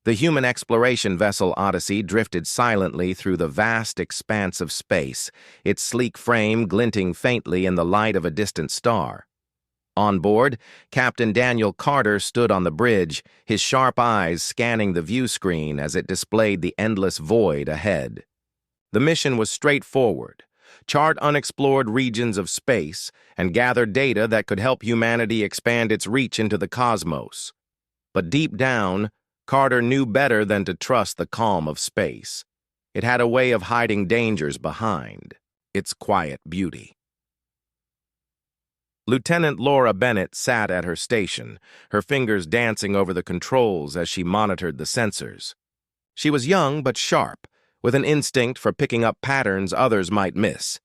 The human exploration vessel Odyssey drifted silently through the vast expanse of space, its sleek frame glinting faintly in the light of a distant star. On board, Captain Daniel Carter stood on the bridge, his sharp eyes scanning the view screen as it displayed the endless void ahead. The mission was straightforward: chart unexplored regions of space and gather data that could help humanity expand its reach into the cosmos. But deep down, Carter knew better than to trust the calm of space. It had a way of hiding dangers behind its quiet beauty. Lieutenant Laura Bennett sat at her station, her fingers dancing over the controls as she monitored the sensors. She was young but sharp, with an instinct for picking up patterns others might miss.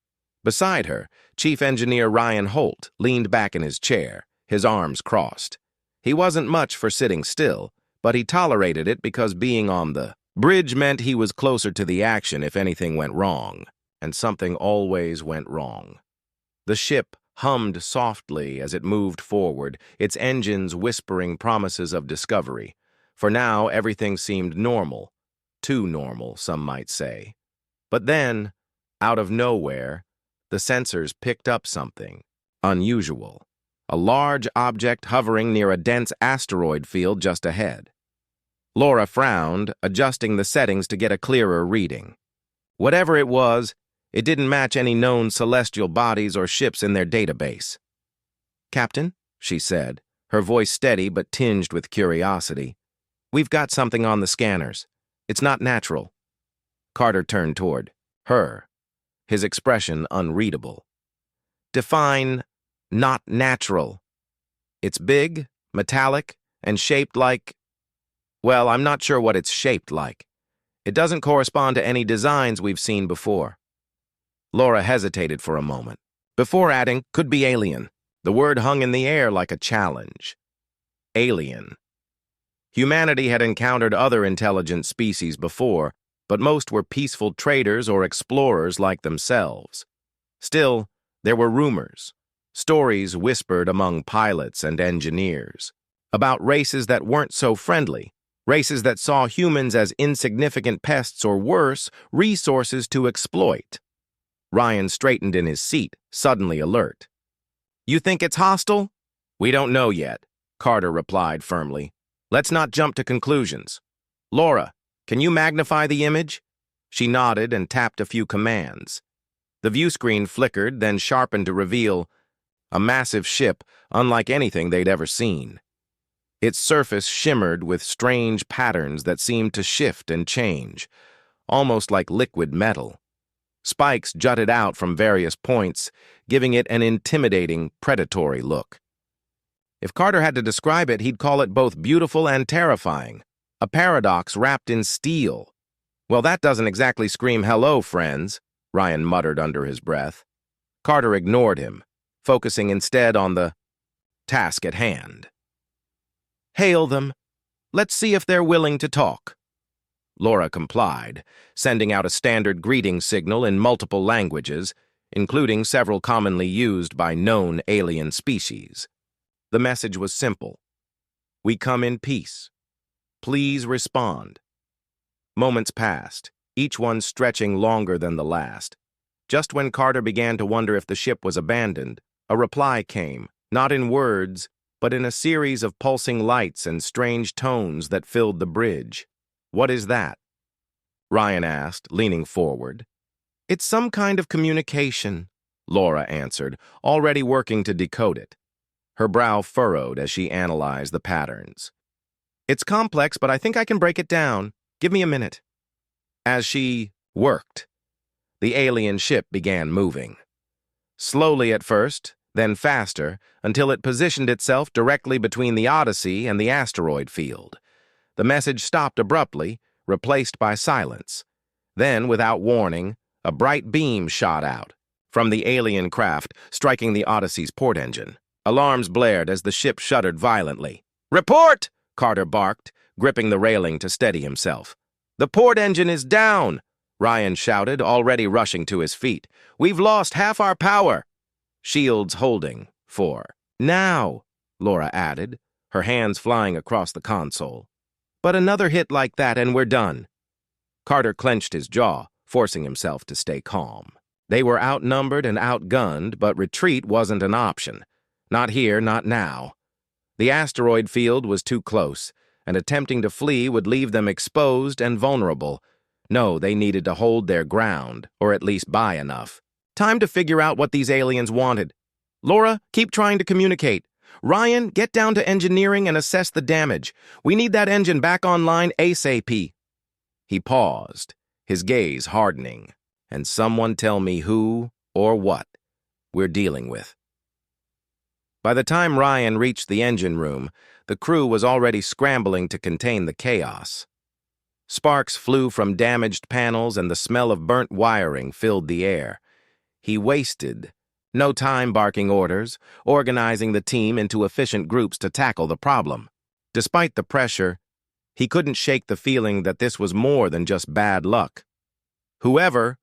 Beside her, Chief Engineer Ryan Holt leaned back in his chair, his arms crossed. He wasn't much for sitting still, but he tolerated it because being on the bridge meant he was closer to the action if anything went wrong, and something always went wrong. The ship hummed softly as it moved forward, its engines whispering promises of discovery. For now, everything seemed normal. Too normal, some might say. But then, out of nowhere, the sensors picked up something unusual. A large object hovering near a dense asteroid field just ahead. Laura frowned, adjusting the settings to get a clearer reading. Whatever it was, it didn't match any known celestial bodies or ships in their database. "Captain," she said, her voice steady but tinged with curiosity, "we've got something on the scanners. It's not natural." Carter turned toward her, his expression unreadable. "Define not natural." "It's big, metallic, and shaped like... well, I'm not sure what it's shaped like. It doesn't correspond to any designs we've seen before." Laura hesitated for a moment, before adding, "could be alien." The word hung in the air like a challenge. Alien. Humanity had encountered other intelligent species before, but most were peaceful traders or explorers like themselves. Still, there were rumors, stories whispered among pilots and engineers, about races that weren't so friendly, races that saw humans as insignificant pests or worse, resources to exploit. Ryan straightened in his seat, suddenly alert. "You think it's hostile?" "We don't know yet," Carter replied firmly. "Let's not jump to conclusions. Laura, can you magnify the image?" She nodded and tapped a few commands. The view screen flickered, then sharpened to reveal a massive ship unlike anything they'd ever seen. Its surface shimmered with strange patterns that seemed to shift and change, almost like liquid metal. Spikes jutted out from various points, giving it an intimidating, predatory look. If Carter had to describe it, he'd call it both beautiful and terrifying, a paradox wrapped in steel. "Well, that doesn't exactly scream hello, friends," Ryan muttered under his breath. Carter ignored him, focusing instead on the task at hand. "Hail them. Let's see if they're willing to talk." Laura complied, sending out a standard greeting signal in multiple languages, including several commonly used by known alien species. The message was simple: "We come in peace. Please respond." Moments passed, each one stretching longer than the last. Just when Carter began to wonder if the ship was abandoned, a reply came, not in words, but in a series of pulsing lights and strange tones that filled the bridge. "What is that?" Ryan asked, leaning forward. "It's some kind of communication," Laura answered, already working to decode it. Her brow furrowed as she analyzed the patterns. "It's complex, but I think I can break it down. Give me a minute." As she worked, the alien ship began moving. Slowly at first, then faster, until it positioned itself directly between the Odyssey and the asteroid field. The message stopped abruptly, replaced by silence. Then, without warning, a bright beam shot out from the alien craft, striking the Odyssey's port engine. Alarms blared as the ship shuddered violently. "Report!" Carter barked, gripping the railing to steady himself. "The port engine is down!" Ryan shouted, already rushing to his feet. "We've lost half our power!" "Shields holding for now," Laura added, her hands flying across the console. But another hit like that and we're done. Carter clenched his jaw, forcing himself to stay calm. They were outnumbered and outgunned, but retreat wasn't an option. Not here, not now. The asteroid field was too close, and attempting to flee would leave them exposed and vulnerable. No, they needed to hold their ground, or at least buy enough. Time to figure out what these aliens wanted. Laura, keep trying to communicate. Ryan, get down to engineering and assess the damage. We need that engine back online ASAP. He paused, his gaze hardening. And someone tell me who or what we're dealing with. By the time Ryan reached the engine room, the crew was already scrambling to contain the chaos. Sparks flew from damaged panels and the smell of burnt wiring filled the air. He wasted no time barking orders, organizing the team into efficient groups to tackle the problem. Despite the pressure, he couldn't shake the feeling that this was more than just bad luck. Whoever,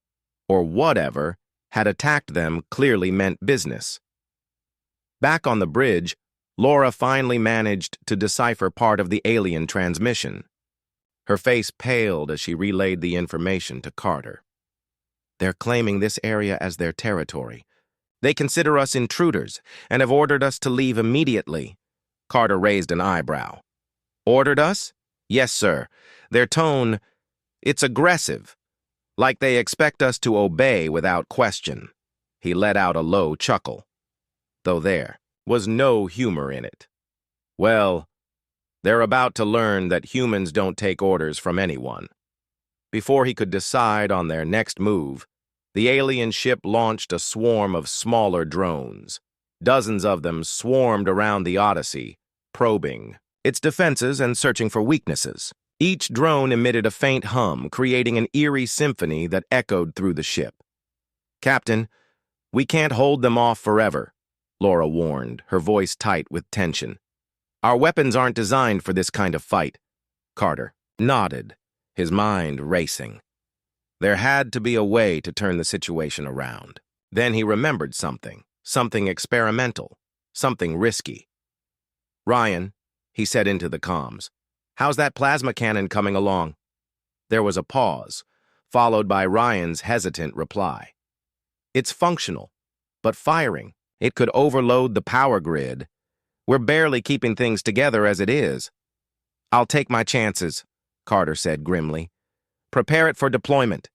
or whatever, had attacked them clearly meant business. Back on the bridge, Laura finally managed to decipher part of the alien transmission. Her face paled as she relayed the information to Carter. They're claiming this area as their territory. They consider us intruders and have ordered us to leave immediately. Carter raised an eyebrow. Ordered us? Yes, sir. Their tone, it's aggressive, like they expect us to obey without question. He let out a low chuckle, though there was no humor in it. Well, they're about to learn that humans don't take orders from anyone. Before he could decide on their next move, the alien ship launched a swarm of smaller drones. Dozens of them swarmed around the Odyssey, probing its defenses and searching for weaknesses. Each drone emitted a faint hum, creating an eerie symphony that echoed through the ship. Captain, we can't hold them off forever, Laura warned, her voice tight with tension. Our weapons aren't designed for this kind of fight. Carter nodded, his mind racing. There had to be a way to turn the situation around. Then he remembered something experimental, something risky. Ryan, he said into the comms, how's that plasma cannon coming along? There was a pause, followed by Ryan's hesitant reply. It's functional, but firing. It could overload the power grid. We're barely keeping things together as it is. I'll take my chances, Carter said grimly. Prepare it for deployment.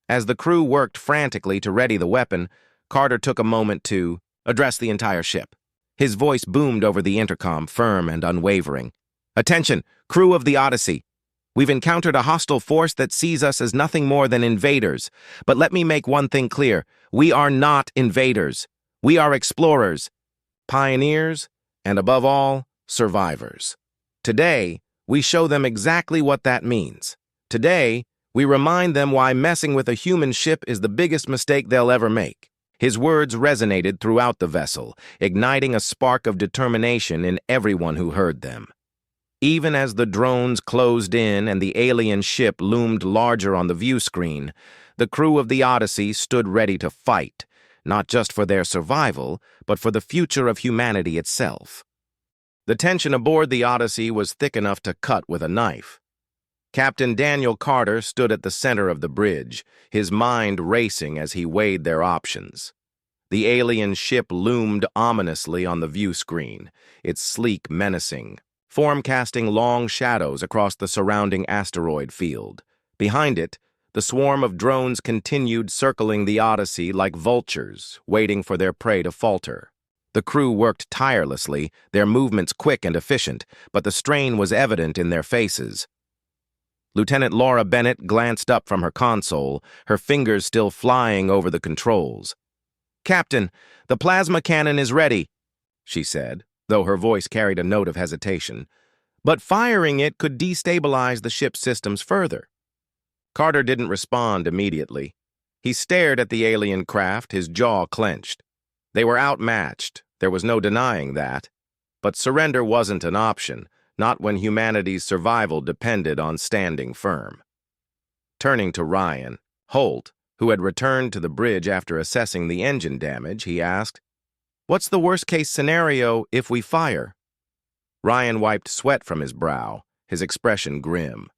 As the crew worked frantically to ready the weapon, Carter took a moment to address the entire ship. His voice boomed over the intercom, firm and unwavering. Attention, crew of the Odyssey. We've encountered a hostile force that sees us as nothing more than invaders. But let me make one thing clear. We are not invaders. We are explorers, pioneers, and above all, survivors. Today, we show them exactly what that means. Today, we remind them why messing with a human ship is the biggest mistake they'll ever make. His words resonated throughout the vessel, igniting a spark of determination in everyone who heard them. Even as the drones closed in and the alien ship loomed larger on the view screen, the crew of the Odyssey stood ready to fight, not just for their survival, but for the future of humanity itself. The tension aboard the Odyssey was thick enough to cut with a knife. Captain Daniel Carter stood at the center of the bridge, his mind racing as he weighed their options. The alien ship loomed ominously on the view screen, its sleek menacing, form casting long shadows across the surrounding asteroid field. Behind it, the swarm of drones continued circling the Odyssey like vultures, waiting for their prey to falter. The crew worked tirelessly, their movements quick and efficient, but the strain was evident in their faces. Lieutenant Laura Bennett glanced up from her console, her fingers still flying over the controls. Captain, the plasma cannon is ready, she said, though her voice carried a note of hesitation. But firing it could destabilize the ship's systems further. Carter didn't respond immediately. He stared at the alien craft, his jaw clenched. They were outmatched, there was no denying that. But surrender wasn't an option, not when humanity's survival depended on standing firm. Turning to Ryan, Holt, who had returned to the bridge after assessing the engine damage, he asked, "What's the worst-case scenario if we fire?" Ryan wiped sweat from his brow, his expression grim.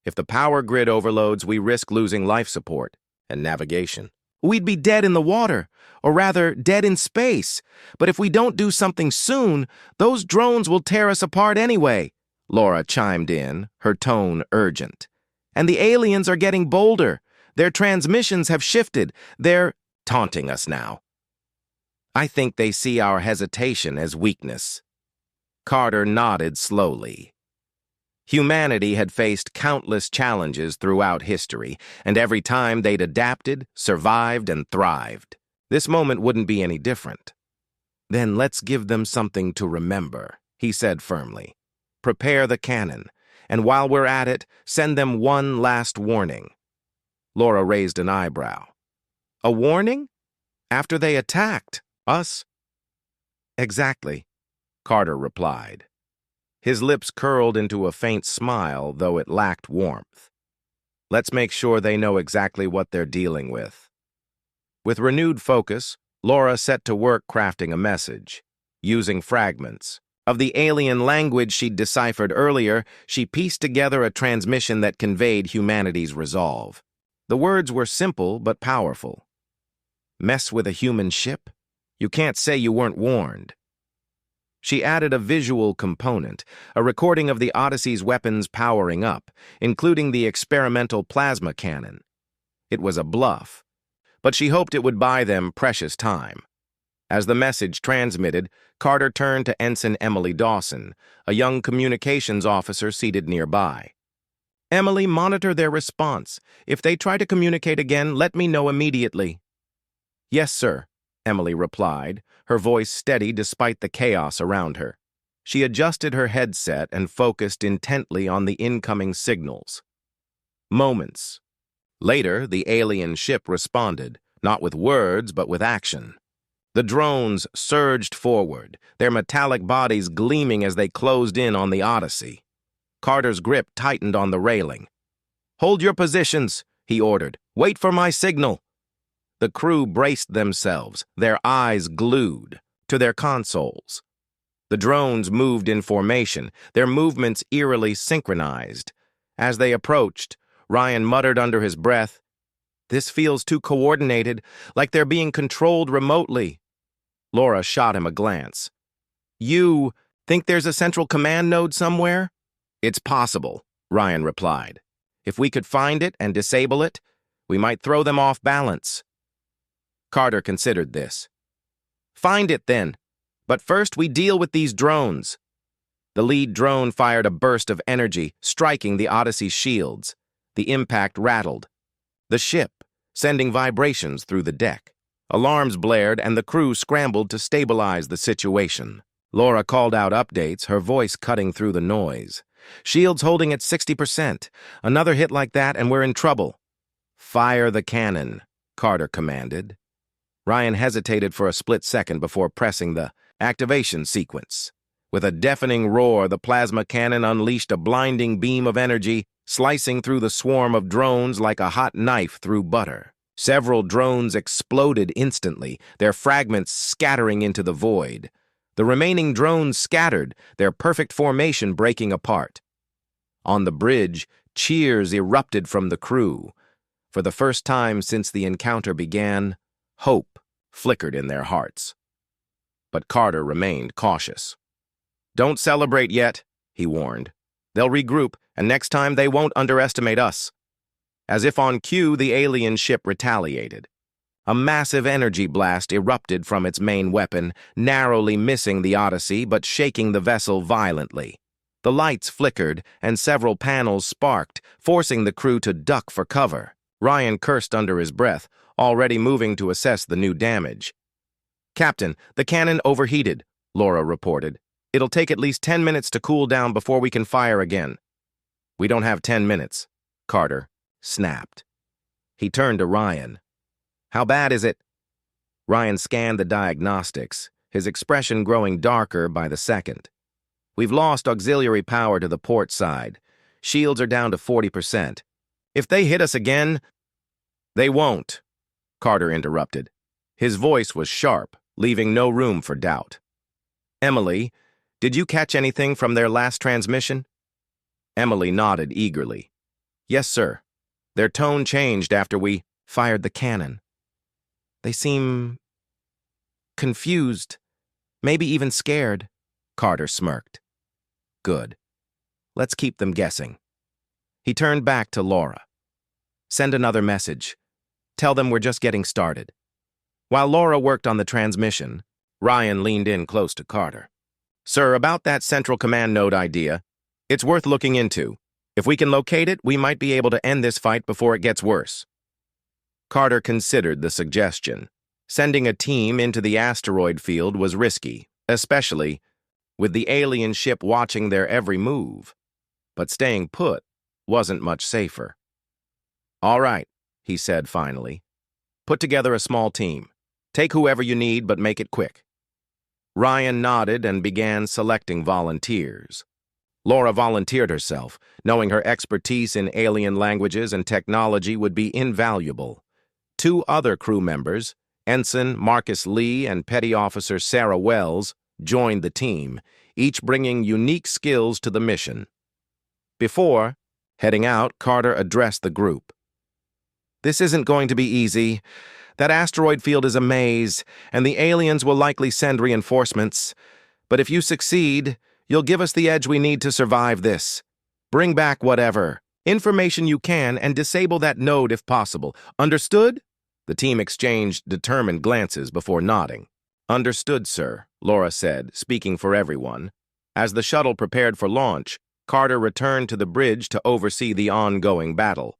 "If the power grid overloads, we risk losing life support and navigation. We'd be dead in the water, or rather, dead in space. But if we don't do something soon, those drones will tear us apart anyway," Laura chimed in, her tone urgent. "And the aliens are getting bolder. Their transmissions have shifted. They're taunting us now." "I think they see our hesitation as weakness." Carter nodded slowly. Humanity had faced countless challenges throughout history, and every time they'd adapted, survived, and thrived. This moment wouldn't be any different. "Then let's give them something to remember," he said firmly. "Prepare the cannon, and while we're at it, send them one last warning." Laura raised an eyebrow. "A warning? After they attacked us?" "Exactly," Carter replied. His lips curled into a faint smile, though it lacked warmth. "Let's make sure they know exactly what they're dealing with." With renewed focus, Laura set to work crafting a message. Using fragments of the alien language she'd deciphered earlier, she pieced together a transmission that conveyed humanity's resolve. The words were simple but powerful. "Mess with a human ship? You can't say you weren't warned." She added a visual component, a recording of the Odyssey's weapons powering up, including the experimental plasma cannon. It was a bluff, but she hoped it would buy them precious time. As the message transmitted, Carter turned to Ensign Emily Dawson, a young communications officer seated nearby. "Emily, monitor their response. If they try to communicate again, let me know immediately." "Yes, sir," Emily replied, her voice steady despite the chaos around her. She adjusted her headset and focused intently on the incoming signals. Moments later, the alien ship responded, not with words but with action. The drones surged forward, their metallic bodies gleaming as they closed in on the Odyssey. Carter's grip tightened on the railing. "Hold your positions," he ordered. "Wait for my signal." The crew braced themselves, their eyes glued to their consoles. The drones moved in formation, their movements eerily synchronized. As they approached, Ryan muttered under his breath, "This feels too coordinated, like they're being controlled remotely." Laura shot him a glance. "You think there's a central command node somewhere?" "It's possible," Ryan replied. "If we could find it and disable it, we might throw them off balance." Carter considered this. "Find it, then. But first we deal with these drones." The lead drone fired a burst of energy, striking the Odyssey's shields. The impact rattled the ship, sending vibrations through the deck. Alarms blared, and the crew scrambled to stabilize the situation. Laura called out updates, her voice cutting through the noise. "Shields holding at 60%. Another hit like that, and we're in trouble." "Fire the cannon," Carter commanded. Ryan hesitated for a split second before pressing the activation sequence. With a deafening roar, the plasma cannon unleashed a blinding beam of energy, slicing through the swarm of drones like a hot knife through butter. Several drones exploded instantly, their fragments scattering into the void. The remaining drones scattered, their perfect formation breaking apart. On the bridge, cheers erupted from the crew. For the first time since the encounter began, hope flickered in their hearts. But Carter remained cautious. "Don't celebrate yet," he warned. "They'll regroup, and next time they won't underestimate us." As if on cue, the alien ship retaliated. A massive energy blast erupted from its main weapon, narrowly missing the Odyssey but shaking the vessel violently. The lights flickered, and several panels sparked, forcing the crew to duck for cover. Ryan cursed under his breath, already moving to assess the new damage. "Captain, the cannon overheated," Laura reported. "It'll take at least 10 minutes to cool down before we can fire again." "We don't have 10 minutes," Carter snapped. He turned to Ryan. "How bad is it?" Ryan scanned the diagnostics, his expression growing darker by the second. "We've lost auxiliary power to the port side. Shields are down to 40%. If they hit us again—" "They won't," Carter interrupted. His voice was sharp, leaving no room for doubt. "Emily, did you catch anything from their last transmission?" Emily nodded eagerly. Yes, sir. Their tone changed after we fired the cannon. They seem confused, maybe even scared. Carter smirked. Good. Let's keep them guessing. He turned back to Laura. Send another message. Tell them we're just getting started. While Laura worked on the transmission, Ryan leaned in close to Carter. Sir, about that central command node idea, it's worth looking into. If we can locate it, we might be able to end this fight before it gets worse. Carter considered the suggestion. Sending a team into the asteroid field was risky, especially with the alien ship watching their every move. But staying put wasn't much safer. All right, he said finally. Put together a small team. Take whoever you need, but make it quick. Ryan nodded and began selecting volunteers. Laura volunteered herself, knowing her expertise in alien languages and technology would be invaluable. 2 other crew members, Ensign Marcus Lee and Petty Officer Sarah Wells, joined the team, each bringing unique skills to the mission. Before heading out, Carter addressed the group. This isn't going to be easy. That asteroid field is a maze, and the aliens will likely send reinforcements. But if you succeed, you'll give us the edge we need to survive this. Bring back whatever information you can and disable that node if possible. Understood? The team exchanged determined glances before nodding. Understood, sir, Laura said, speaking for everyone. As the shuttle prepared for launch, Carter returned to the bridge to oversee the ongoing battle.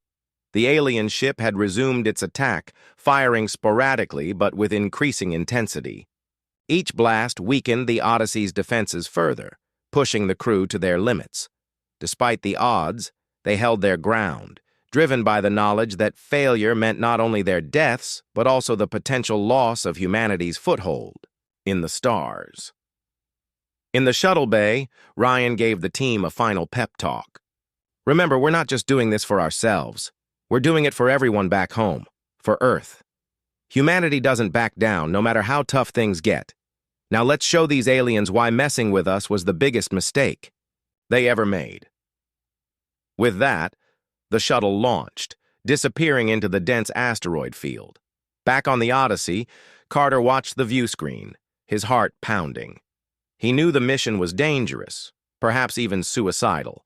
The alien ship had resumed its attack, firing sporadically but with increasing intensity. Each blast weakened the Odyssey's defenses further, pushing the crew to their limits. Despite the odds, they held their ground, driven by the knowledge that failure meant not only their deaths, but also the potential loss of humanity's foothold in the stars. In the shuttle bay, Ryan gave the team a final pep talk. Remember, we're not just doing this for ourselves. We're doing it for everyone back home, for Earth. Humanity doesn't back down, no matter how tough things get. Now let's show these aliens why messing with us was the biggest mistake they ever made. With that, the shuttle launched, disappearing into the dense asteroid field. Back on the Odyssey, Carter watched the view screen, his heart pounding. He knew the mission was dangerous, perhaps even suicidal,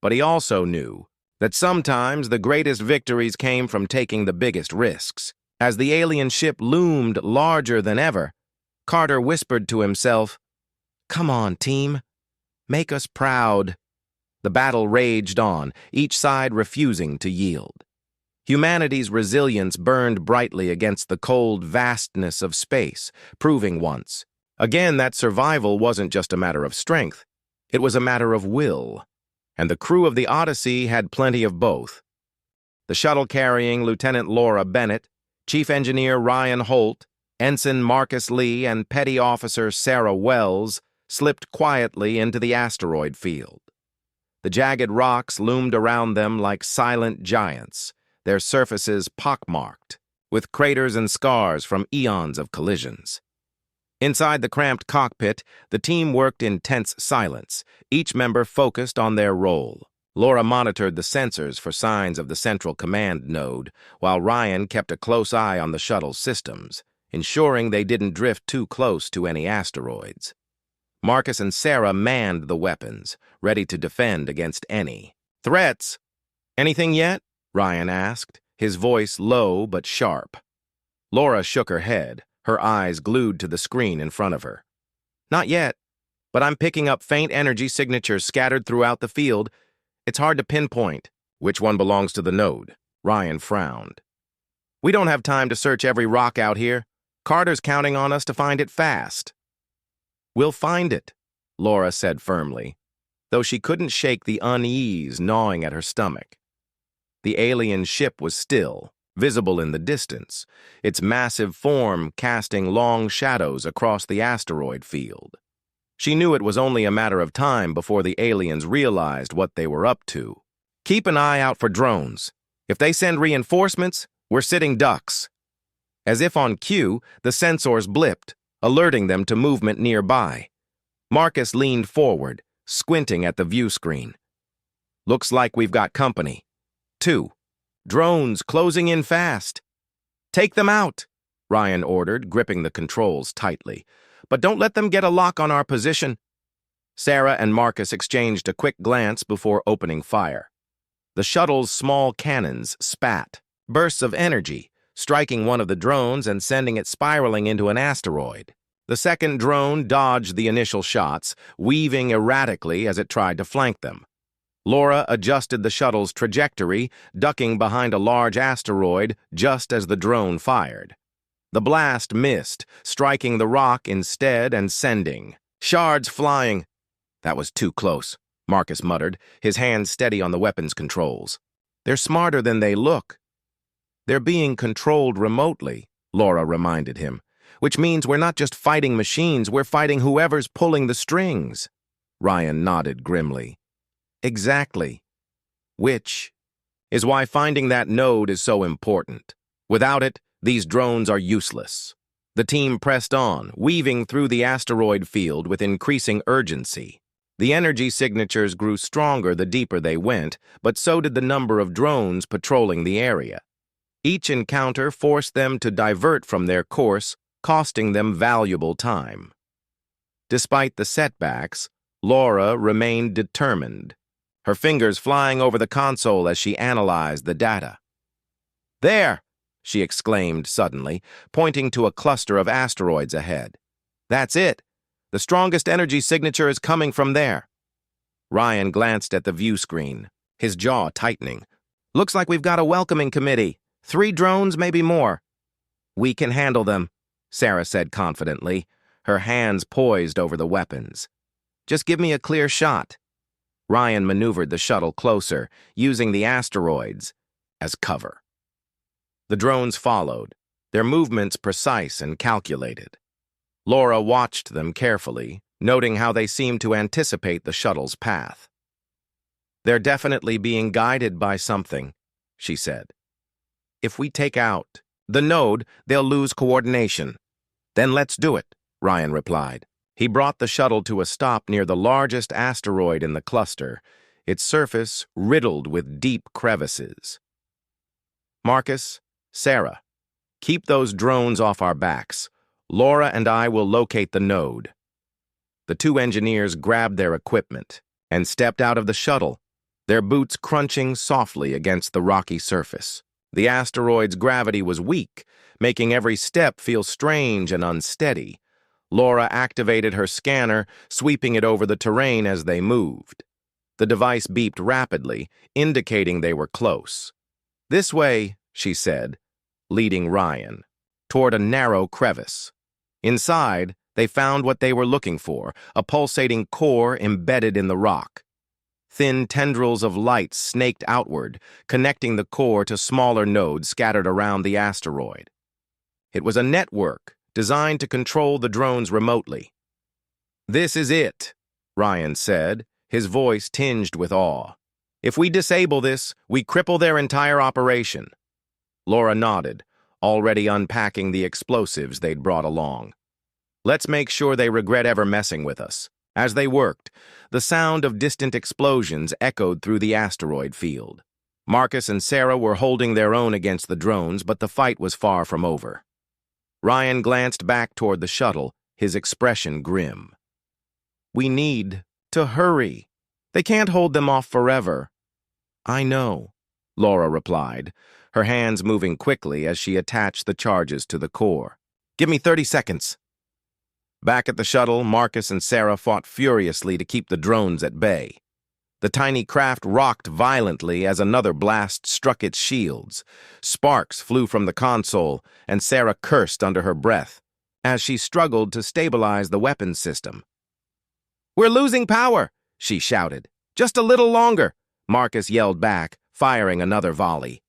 but he also knew that sometimes the greatest victories came from taking the biggest risks. As the alien ship loomed larger than ever, Carter whispered to himself, "Come on, team. Make us proud." The battle raged on, each side refusing to yield. Humanity's resilience burned brightly against the cold vastness of space, proving once again that survival wasn't just a matter of strength, it was a matter of will. And the crew of the Odyssey had plenty of both. The shuttle carrying Lieutenant Laura Bennett, Chief Engineer Ryan Holt, Ensign Marcus Lee, and Petty Officer Sarah Wells slipped quietly into the asteroid field. The jagged rocks loomed around them like silent giants, their surfaces pockmarked, with craters and scars from eons of collisions. Inside the cramped cockpit, the team worked in tense silence, each member focused on their role. Laura monitored the sensors for signs of the central command node, while Ryan kept a close eye on the shuttle's systems, ensuring they didn't drift too close to any asteroids. Marcus and Sarah manned the weapons, ready to defend against any threats. "Anything yet?" Ryan asked, his voice low but sharp. Laura shook her head, her eyes glued to the screen in front of her. "Not yet, but I'm picking up faint energy signatures scattered throughout the field. It's hard to pinpoint which one belongs to the node." Ryan frowned. "We don't have time to search every rock out here. Carter's counting on us to find it fast." "We'll find it," Laura said firmly, though she couldn't shake the unease gnawing at her stomach. The alien ship was still, visible in the distance, its massive form casting long shadows across the asteroid field. She knew it was only a matter of time before the aliens realized what they were up to. "Keep an eye out for drones. If they send reinforcements, we're sitting ducks." As if on cue, the sensors blipped, alerting them to movement nearby. Marcus leaned forward, squinting at the view screen. Looks like we've got company. 2. Drones closing in fast. Take them out, Ryan ordered, gripping the controls tightly. But don't let them get a lock on our position. Sarah and Marcus exchanged a quick glance before opening fire. The shuttle's small cannons spat, bursts of energy, striking one of the drones and sending it spiraling into an asteroid. The second drone dodged the initial shots, weaving erratically as it tried to flank them. Laura adjusted the shuttle's trajectory, ducking behind a large asteroid just as the drone fired. The blast missed, striking the rock instead and sending shards flying. That was too close, Marcus muttered, his hands steady on the weapons controls. They're smarter than they look. They're being controlled remotely, Laura reminded him, which means we're not just fighting machines, we're fighting whoever's pulling the strings. Ryan nodded grimly. Exactly. Which is why finding that node is so important. Without it, these drones are useless. The team pressed on, weaving through the asteroid field with increasing urgency. The energy signatures grew stronger the deeper they went, but so did the number of drones patrolling the area. Each encounter forced them to divert from their course, costing them valuable time. Despite the setbacks, Laura remained determined, her fingers flying over the console as she analyzed the data. There! She exclaimed suddenly, pointing to a cluster of asteroids ahead. That's it! The strongest energy signature is coming from there. Ryan glanced at the view screen, his jaw tightening. Looks like we've got a welcoming committee. 3 drones, maybe more. We can handle them, Sarah said confidently, her hands poised over the weapons. Just give me a clear shot. Ryan maneuvered the shuttle closer, using the asteroids as cover. The drones followed, their movements precise and calculated. Laura watched them carefully, noting how they seemed to anticipate the shuttle's path. They're definitely being guided by something, she said. If we take out the node, they'll lose coordination. Then let's do it, Ryan replied. He brought the shuttle to a stop near the largest asteroid in the cluster, its surface riddled with deep crevices. Marcus, Sarah, keep those drones off our backs. Laura and I will locate the node. The 2 engineers grabbed their equipment and stepped out of the shuttle, their boots crunching softly against the rocky surface. The asteroid's gravity was weak, making every step feel strange and unsteady. Laura activated her scanner, sweeping it over the terrain as they moved. The device beeped rapidly, indicating they were close. This way, she said, leading Ryan, toward a narrow crevice. Inside, they found what they were looking for, a pulsating core embedded in the rock. Thin tendrils of light snaked outward, connecting the core to smaller nodes scattered around the asteroid. It was a network designed to control the drones remotely. This is it, Ryan said, his voice tinged with awe. If we disable this, we cripple their entire operation. Laura nodded, already unpacking the explosives they'd brought along. Let's make sure they regret ever messing with us. As they worked, the sound of distant explosions echoed through the asteroid field. Marcus and Sarah were holding their own against the drones, but the fight was far from over. Ryan glanced back toward the shuttle, his expression grim. We need to hurry. They can't hold them off forever. I know, Laura replied, her hands moving quickly as she attached the charges to the core. Give me 30 seconds. Back at the shuttle, Marcus and Sarah fought furiously to keep the drones at bay. The tiny craft rocked violently as another blast struck its shields. Sparks flew from the console, and Sarah cursed under her breath as she struggled to stabilize the weapons system. We're losing power, she shouted. Just a little longer, Marcus yelled back, firing another volley.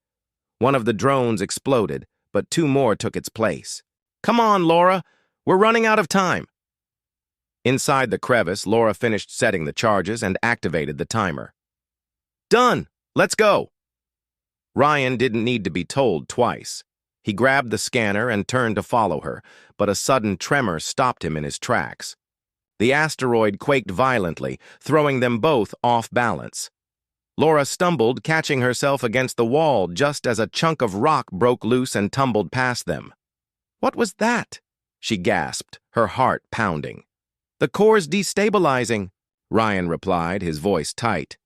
One of the drones exploded, but 2 more took its place. Come on, Laura, we're running out of time. Inside the crevice, Laura finished setting the charges and activated the timer. Done! Let's go! Ryan didn't need to be told twice. He grabbed the scanner and turned to follow her, but a sudden tremor stopped him in his tracks. The asteroid quaked violently, throwing them both off balance. Laura stumbled, catching herself against the wall just as a chunk of rock broke loose and tumbled past them. "What was that?" she gasped, her heart pounding. "The core's destabilizing," Ryan replied, his voice tight.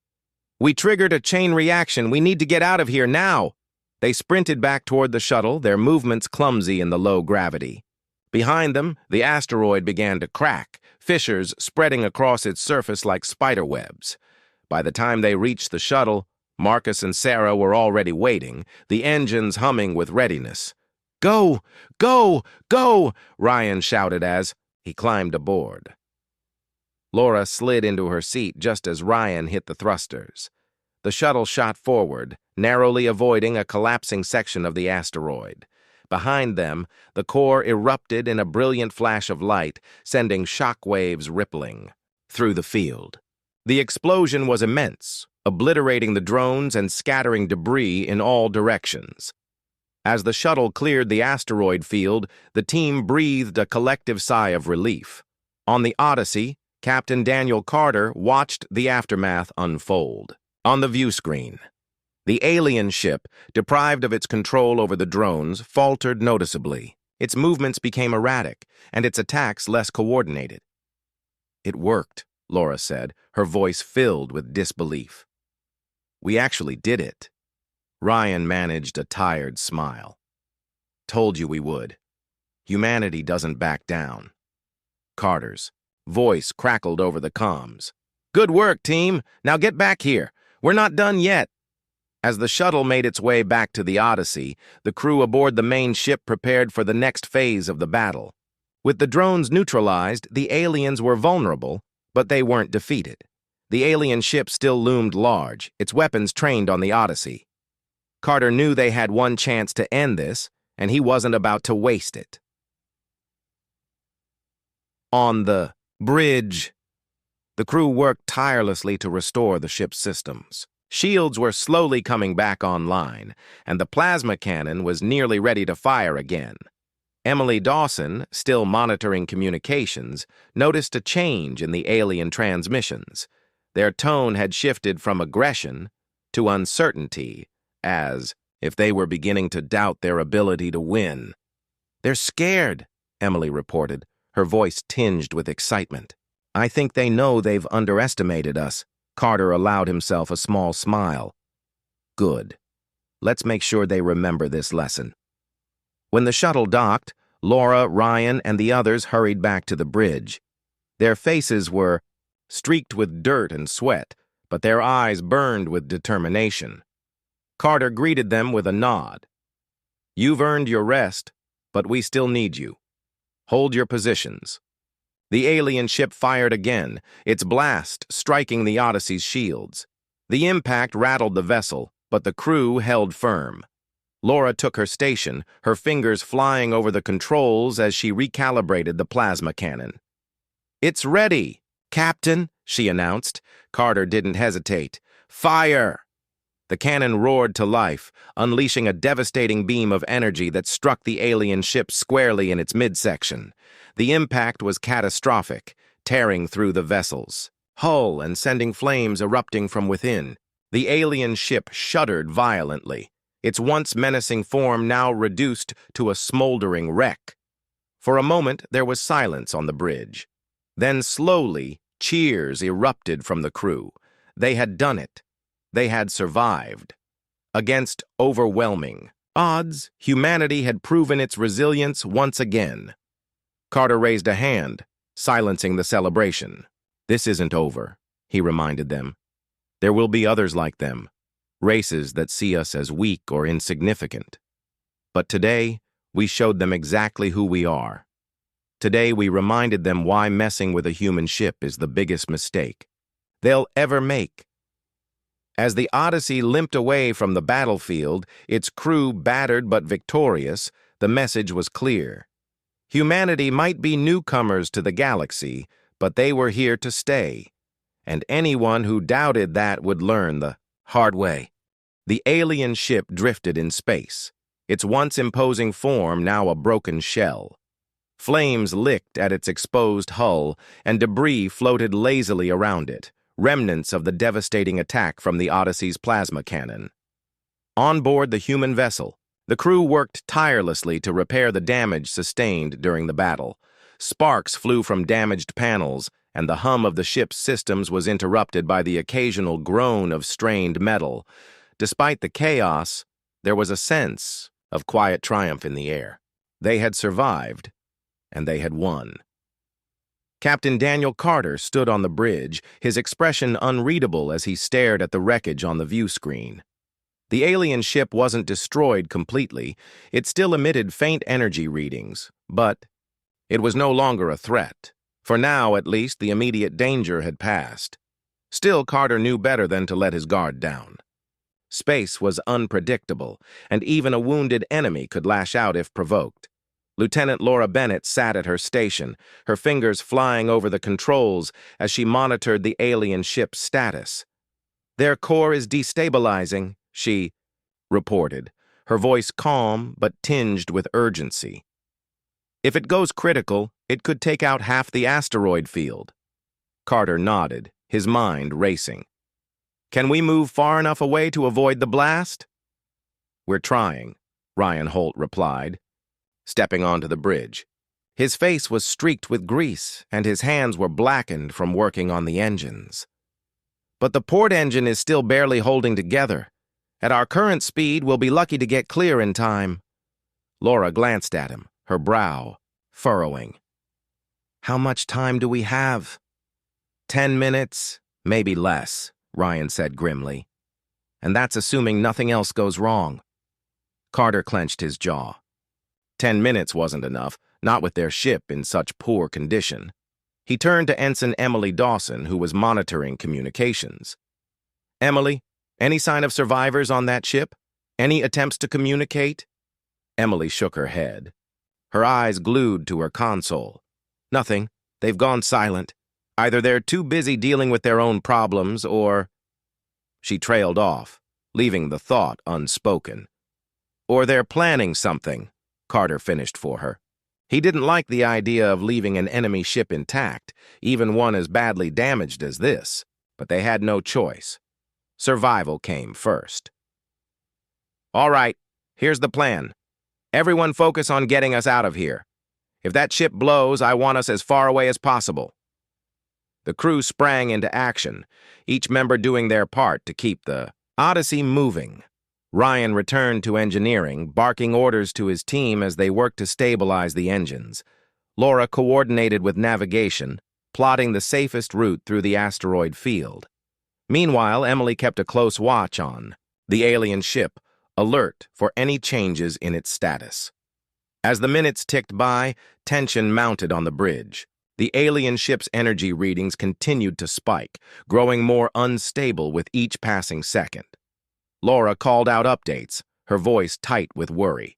"We triggered a chain reaction. We need to get out of here now." They sprinted back toward the shuttle, their movements clumsy in the low gravity. Behind them, the asteroid began to crack, fissures spreading across its surface like spider webs. By the time they reached the shuttle, Marcus and Sarah were already waiting, the engines humming with readiness. "Go! Go! Go!" Ryan shouted as he climbed aboard. Laura slid into her seat just as Ryan hit the thrusters. The shuttle shot forward, narrowly avoiding a collapsing section of the asteroid. Behind them, the core erupted in a brilliant flash of light, sending shock waves rippling through the field. The explosion was immense, obliterating the drones and scattering debris in all directions. As the shuttle cleared the asteroid field, the team breathed a collective sigh of relief. On the Odyssey, Captain Daniel Carter watched the aftermath unfold. On the view screen, the alien ship, deprived of its control over the drones, faltered noticeably. Its movements became erratic, and its attacks less coordinated. "It worked," Laura said, her voice filled with disbelief. "We actually did it." Ryan managed a tired smile. "Told you we would. Humanity doesn't back down." Carter's voice crackled over the comms. "Good work, team. Now get back here. We're not done yet." As the shuttle made its way back to the Odyssey, the crew aboard the main ship prepared for the next phase of the battle. With the drones neutralized, the aliens were vulnerable, but they weren't defeated. The alien ship still loomed large, its weapons trained on the Odyssey. Carter knew they had one chance to end this, and he wasn't about to waste it. On the bridge, the crew worked tirelessly to restore the ship's systems. Shields were slowly coming back online, and the plasma cannon was nearly ready to fire again. Emily Dawson, still monitoring communications, noticed a change in the alien transmissions. Their tone had shifted from aggression to uncertainty, as if they were beginning to doubt their ability to win. "They're scared," Emily reported, her voice tinged with excitement. "I think they know they've underestimated us." Carter allowed himself a small smile. "Good. Let's make sure they remember this lesson." When the shuttle docked, Laura, Ryan, and the others hurried back to the bridge. Their faces were streaked with dirt and sweat, but their eyes burned with determination. Carter greeted them with a nod. "You've earned your rest, but we still need you. Hold your positions." The alien ship fired again, its blast striking the Odyssey's shields. The impact rattled the vessel, but the crew held firm. Laura took her station, her fingers flying over the controls as she recalibrated the plasma cannon. "It's ready, Captain," she announced. Carter didn't hesitate. "Fire!" The cannon roared to life, unleashing a devastating beam of energy that struck the alien ship squarely in its midsection. The impact was catastrophic, tearing through the vessel's hull and sending flames erupting from within. The alien ship shuddered violently, its once menacing form now reduced to a smoldering wreck. For a moment, there was silence on the bridge. Then slowly, cheers erupted from the crew. They had done it. They had survived. Against overwhelming odds, humanity had proven its resilience once again. Carter raised a hand, silencing the celebration. "This isn't over," he reminded them. "There will be others like them, races that see us as weak or insignificant. But today, we showed them exactly who we are. Today, we reminded them why messing with a human ship is the biggest mistake they'll ever make." As the Odyssey limped away from the battlefield, its crew battered but victorious, the message was clear. Humanity might be newcomers to the galaxy, but they were here to stay. And anyone who doubted that would learn the hard way. The alien ship drifted in space, its once imposing form now a broken shell. Flames licked at its exposed hull, and debris floated lazily around it, remnants of the devastating attack from the Odyssey's plasma cannon. On board the human vessel, the crew worked tirelessly to repair the damage sustained during the battle. Sparks flew from damaged panels, and the hum of the ship's systems was interrupted by the occasional groan of strained metal. Despite the chaos, there was a sense of quiet triumph in the air. They had survived, and they had won. Captain Daniel Carter stood on the bridge, his expression unreadable as he stared at the wreckage on the view screen. The alien ship wasn't destroyed completely. It still emitted faint energy readings, but it was no longer a threat. For now, at least, the immediate danger had passed. Still, Carter knew better than to let his guard down. Space was unpredictable, and even a wounded enemy could lash out if provoked. Lieutenant Laura Bennett sat at her station, her fingers flying over the controls as she monitored the alien ship's status. "Their core is destabilizing," she reported, her voice calm but tinged with urgency. "If it goes critical, it could take out half the asteroid field." Carter nodded, his mind racing. "Can we move far enough away to avoid the blast?" "We're trying," Ryan Holt replied, stepping onto the bridge. His face was streaked with grease, and his hands were blackened from working on the engines. "But the port engine is still barely holding together. At our current speed, we'll be lucky to get clear in time." Laura glanced at him, her brow furrowing. "How much time do we have?" 10 minutes, maybe less," Ryan said grimly. "And that's assuming nothing else goes wrong." Carter clenched his jaw. 10 minutes wasn't enough, not with their ship in such poor condition. He turned to Ensign Emily Dawson, who was monitoring communications. "Emily, any sign of survivors on that ship? Any attempts to communicate?" Emily shook her head, her eyes glued to her console. "Nothing. They've gone silent. Either they're too busy dealing with their own problems, or—" She trailed off, leaving the thought unspoken. "Or they're planning something," Carter finished for her. He didn't like the idea of leaving an enemy ship intact, even one as badly damaged as this, but they had no choice. Survival came first. "All right, here's the plan. Everyone focus on getting us out of here. If that ship blows, I want us as far away as possible." The crew sprang into action, each member doing their part to keep the Odyssey moving. Ryan returned to engineering, barking orders to his team as they worked to stabilize the engines. Laura coordinated with navigation, plotting the safest route through the asteroid field. Meanwhile, Emily kept a close watch on the alien ship, alert for any changes in its status. As the minutes ticked by, tension mounted on the bridge. The alien ship's energy readings continued to spike, growing more unstable with each passing second. Laura called out updates, her voice tight with worry.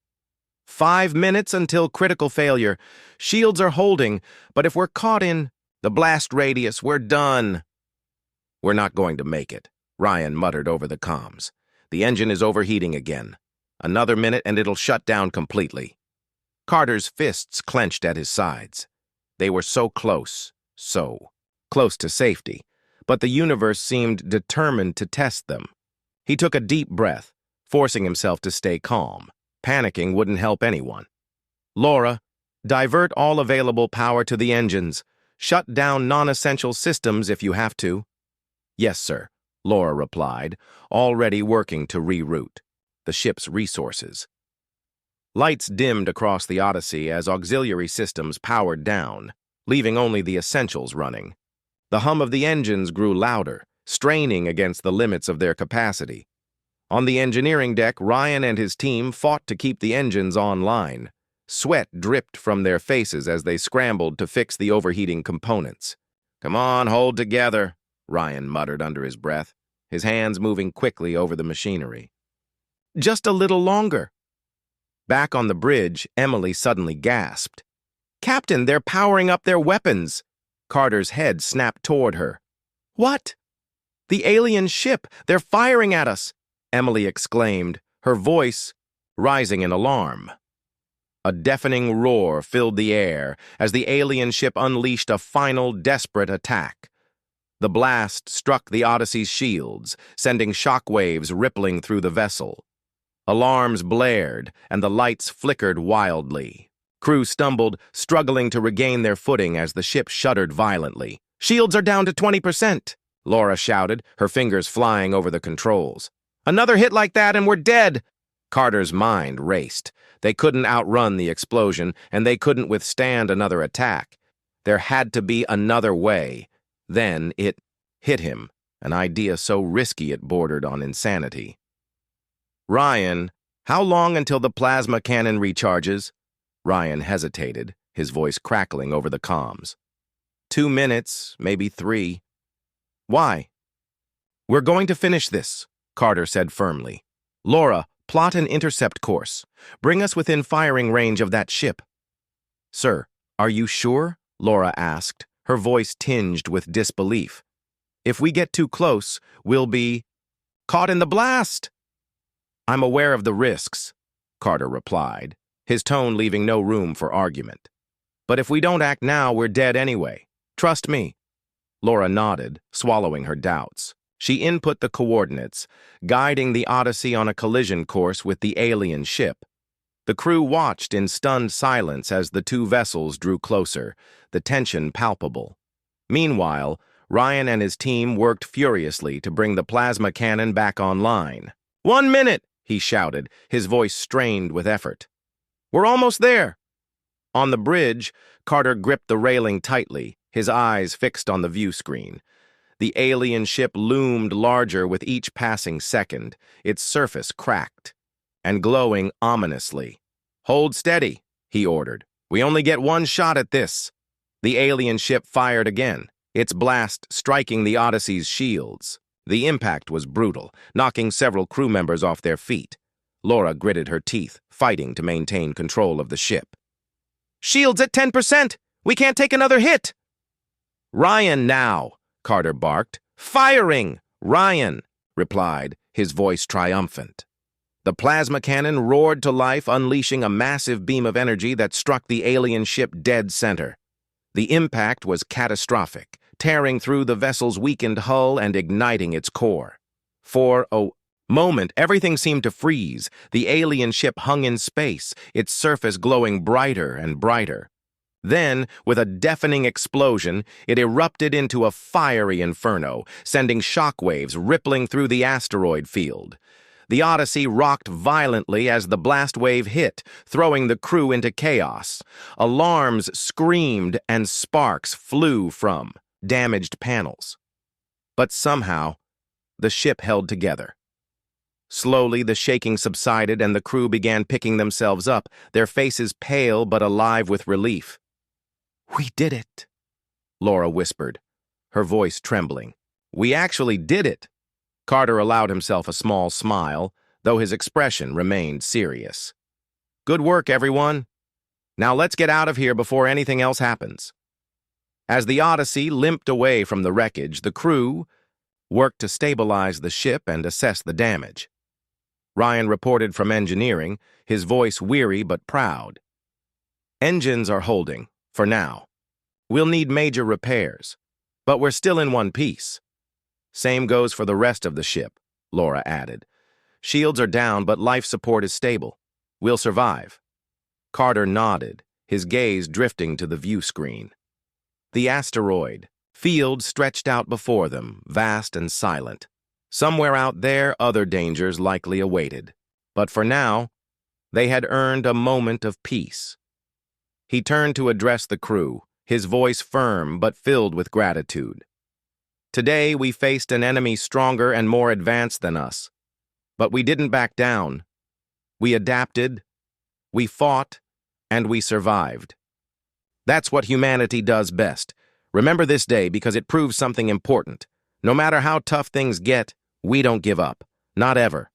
5 minutes until critical failure. Shields are holding, but if we're caught in the blast radius, we're done." "We're not going to make it," Ryan muttered over the comms. "The engine is overheating again. Another minute and it'll shut down completely." Carter's fists clenched at his sides. They were so close to safety, but the universe seemed determined to test them. He took a deep breath, forcing himself to stay calm. Panicking wouldn't help anyone. "Laura, divert all available power to the engines. Shut down non-essential systems if you have to." "Yes, sir," Laura replied, already working to reroute the ship's resources. Lights dimmed across the Odyssey as auxiliary systems powered down, leaving only the essentials running. The hum of the engines grew louder, straining against the limits of their capacity. On the engineering deck, Ryan and his team fought to keep the engines online. Sweat dripped from their faces as they scrambled to fix the overheating components. "Come on, hold together," Ryan muttered under his breath, his hands moving quickly over the machinery. "Just a little longer." Back on the bridge, Emily suddenly gasped. "Captain, they're powering up their weapons." Carter's head snapped toward her. "What?" "The alien ship! They're firing at us!" Emily exclaimed, her voice rising in alarm. A deafening roar filled the air as the alien ship unleashed a final, desperate attack. The blast struck the Odyssey's shields, sending shockwaves rippling through the vessel. Alarms blared, and the lights flickered wildly. Crew stumbled, struggling to regain their footing as the ship shuddered violently. "Shields are down to 20%, Laura shouted, her fingers flying over the controls. "Another hit like that and we're dead!" Carter's mind raced. They couldn't outrun the explosion, and they couldn't withstand another attack. There had to be another way. Then it hit him, an idea so risky it bordered on insanity. "Ryan, how long until the plasma cannon recharges?" Ryan hesitated, his voice crackling over the comms. 2 minutes, maybe 3. "Why?" "We're going to finish this," Carter said firmly. "Laura, plot an intercept course. Bring us within firing range of that ship." "Sir, are you sure?" Laura asked, her voice tinged with disbelief. "If we get too close, we'll be caught in the blast." "I'm aware of the risks," Carter replied, his tone leaving no room for argument. "But if we don't act now, we're dead anyway. Trust me." Laura nodded, swallowing her doubts. She input the coordinates, guiding the Odyssey on a collision course with the alien ship. The crew watched in stunned silence as the two vessels drew closer, the tension palpable. Meanwhile, Ryan and his team worked furiously to bring the plasma cannon back online. "1 minute!" he shouted, his voice strained with effort. "We're almost there!" On the bridge, Carter gripped the railing tightly, his eyes fixed on the view screen. The alien ship loomed larger with each passing second, its surface cracked and glowing ominously. "Hold steady," he ordered. "We only get one shot at this." The alien ship fired again, its blast striking the Odyssey's shields. The impact was brutal, knocking several crew members off their feet. Laura gritted her teeth, fighting to maintain control of the ship. "Shields at 10%! We can't take another hit!" "Ryan now!" Carter barked. "Firing!" "Ryan!" replied, his voice triumphant. The plasma cannon roared to life, unleashing a massive beam of energy that struck the alien ship dead center. The impact was catastrophic, tearing through the vessel's weakened hull and igniting its core. For a moment, everything seemed to freeze. The alien ship hung in space, its surface glowing brighter and brighter. Then, with a deafening explosion, it erupted into a fiery inferno, sending shockwaves rippling through the asteroid field. The Odyssey rocked violently as the blast wave hit, throwing the crew into chaos. Alarms screamed and sparks flew from damaged panels. But somehow, the ship held together. Slowly, the shaking subsided and the crew began picking themselves up, their faces pale but alive with relief. "We did it," Laura whispered, her voice trembling. "We actually did it." Carter allowed himself a small smile, though his expression remained serious. "Good work, everyone. Now let's get out of here before anything else happens." As the Odyssey limped away from the wreckage, the crew worked to stabilize the ship and assess the damage. Ryan reported from engineering, his voice weary but proud. "Engines are holding, for now. We'll need major repairs, but we're still in one piece." "Same goes for the rest of the ship," Laura added. "Shields are down, but life support is stable. We'll survive." Carter nodded, his gaze drifting to the view screen. The asteroid field stretched out before them, vast and silent. Somewhere out there, other dangers likely awaited. But for now, they had earned a moment of peace. He turned to address the crew, his voice firm but filled with gratitude. "Today we faced an enemy stronger and more advanced than us. But we didn't back down. We adapted, we fought, and we survived. That's what humanity does best. Remember this day because it proves something important. No matter how tough things get, we don't give up. Not ever."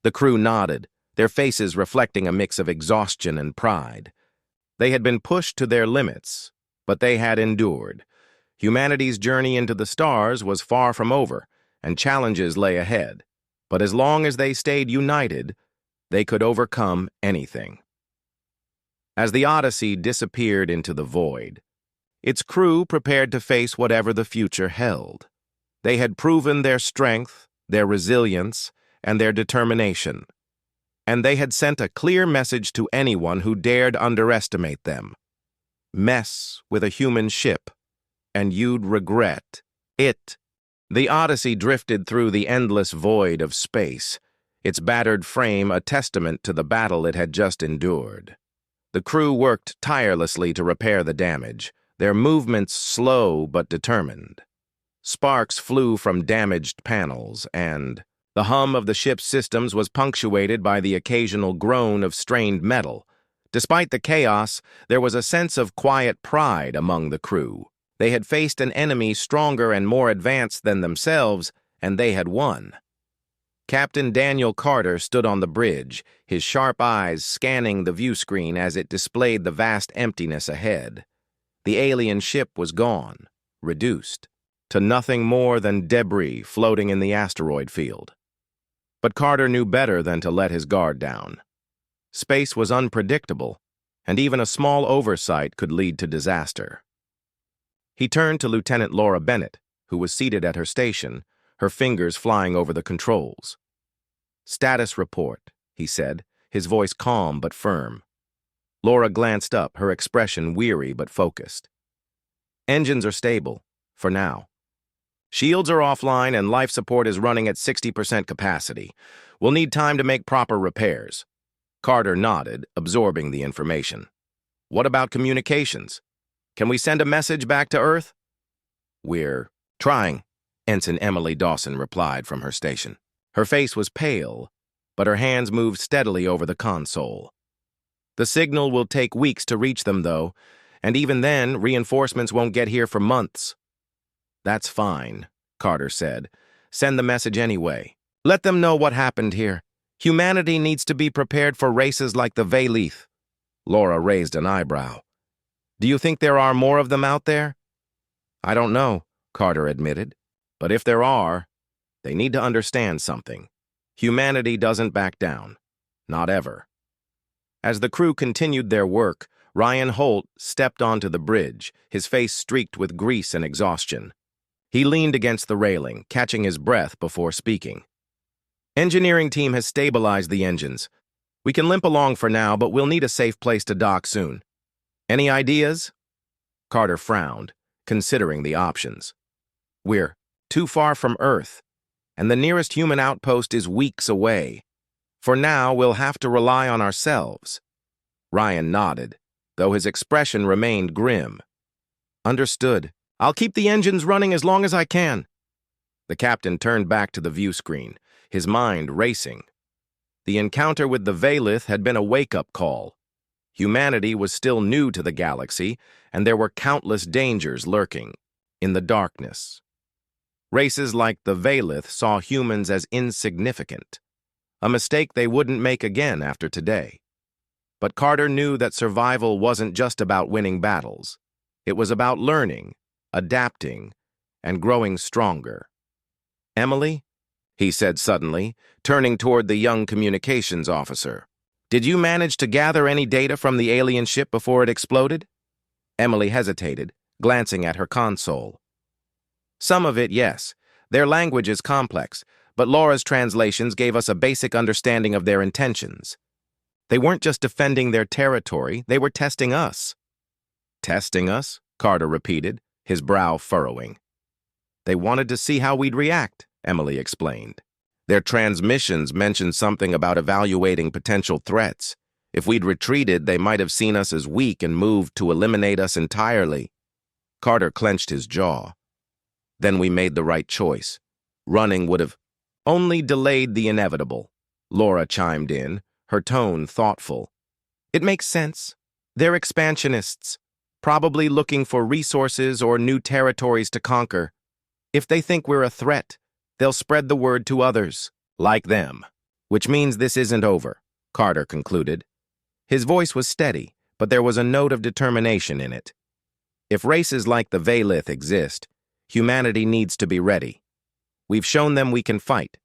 The crew nodded, their faces reflecting a mix of exhaustion and pride. They had been pushed to their limits, but they had endured. Humanity's journey into the stars was far from over, and challenges lay ahead. But as long as they stayed united, they could overcome anything. As the Odyssey disappeared into the void, Its crew prepared to face whatever the future held. They had proven their strength, their resilience, and their determination. And they had sent a clear message to anyone who dared underestimate them. Mess with a human ship, and you'd regret it. The Odyssey drifted through the endless void of space, its battered frame a testament to the battle it had just endured. The crew worked tirelessly to repair the damage, their movements slow but determined. Sparks flew from damaged panels, and the hum of the ship's systems was punctuated by the occasional groan of strained metal. Despite the chaos, there was a sense of quiet pride among the crew. They had faced an enemy stronger and more advanced than themselves, and they had won. Captain Daniel Carter stood on the bridge, his sharp eyes scanning the viewscreen as it displayed the vast emptiness ahead. The alien ship was gone, reduced to nothing more than debris floating in the asteroid field. But Carter knew better than to let his guard down. Space was unpredictable, and even a small oversight could lead to disaster. He turned to Lieutenant Laura Bennett, who was seated at her station, her fingers flying over the controls. "Status report," he said, his voice calm but firm. Laura glanced up, her expression weary but focused. "Engines are stable, for now. Shields are offline and life support is running at 60% capacity. We'll need time to make proper repairs." Carter nodded, absorbing the information. "What about communications? Can we send a message back to Earth?" "We're trying," Ensign Emily Dawson replied from her station. Her face was pale, but her hands moved steadily over the console. "The signal will take weeks to reach them, though, and even then, reinforcements won't get here for months." "That's fine," Carter said. "Send the message anyway. Let them know what happened here. Humanity needs to be prepared for races like the Valith." Laura raised an eyebrow. "Do you think there are more of them out there?" "I don't know," Carter admitted. "But if there are, they need to understand something. Humanity doesn't back down. Not ever." As the crew continued their work, Ryan Holt stepped onto the bridge, his face streaked with grease and exhaustion. He leaned against the railing, catching his breath before speaking. "Engineering team has stabilized the engines. We can limp along for now, but we'll need a safe place to dock soon. Any ideas?" Carter frowned, considering the options. "We're too far from Earth, and the nearest human outpost is weeks away. For now, we'll have to rely on ourselves." Ryan nodded, though his expression remained grim. "Understood. I'll keep the engines running as long as I can." The captain turned back to the view screen, his mind racing. The encounter with the Valith had been a wake-up call. Humanity was still new to the galaxy, and there were countless dangers lurking in the darkness. Races like the Valith saw humans as insignificant, a mistake they wouldn't make again after today. But Carter knew that survival wasn't just about winning battles. It was about learning, adapting, and growing stronger. "Emily," he said suddenly, turning toward the young communications officer, "did you manage to gather any data from the alien ship before it exploded?" Emily hesitated, glancing at her console. "Some of it, yes. Their language is complex, but Laura's translations gave us a basic understanding of their intentions. They weren't just defending their territory, they were testing us." "Testing us?" Carter repeated, his brow furrowing. "They wanted to see how we'd react," Emily explained. "Their transmissions mentioned something about evaluating potential threats. If we'd retreated, they might have seen us as weak and moved to eliminate us entirely." Carter clenched his jaw. "Then we made the right choice. Running would have only delayed the inevitable," Laura chimed in, her tone thoughtful. "It makes sense. They're expansionists, probably looking for resources or new territories to conquer. If they think we're a threat, they'll spread the word to others, like them. Which means this isn't over," Carter concluded. His voice was steady, but there was a note of determination in it. "If races like the Valith exist, humanity needs to be ready. We've shown them we can fight,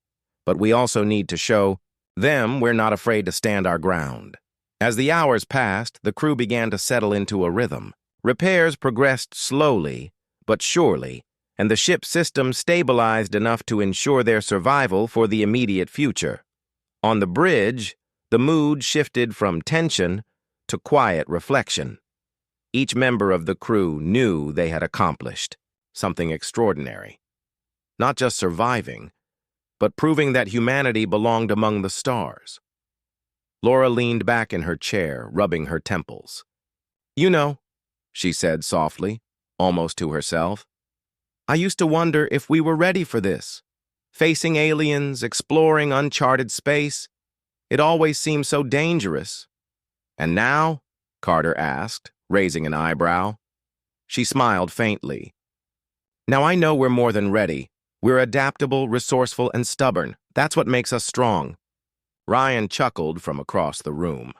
but we also need to show them we're not afraid to stand our ground." As the hours passed, the crew began to settle into a rhythm. Repairs progressed slowly, but surely, and the ship's system stabilized enough to ensure their survival for the immediate future. On the bridge, the mood shifted from tension to quiet reflection. Each member of the crew knew they had accomplished something extraordinary. Not just surviving, but proving that humanity belonged among the stars. Laura leaned back in her chair, rubbing her temples. "You know," she said softly, almost to herself, "I used to wonder if we were ready for this. Facing aliens, exploring uncharted space, it always seemed so dangerous." "And now?" Carter asked, raising an eyebrow. She smiled faintly. "Now I know we're more than ready. We're adaptable, resourceful, and stubborn. That's what makes us strong." Ryan chuckled from across the room.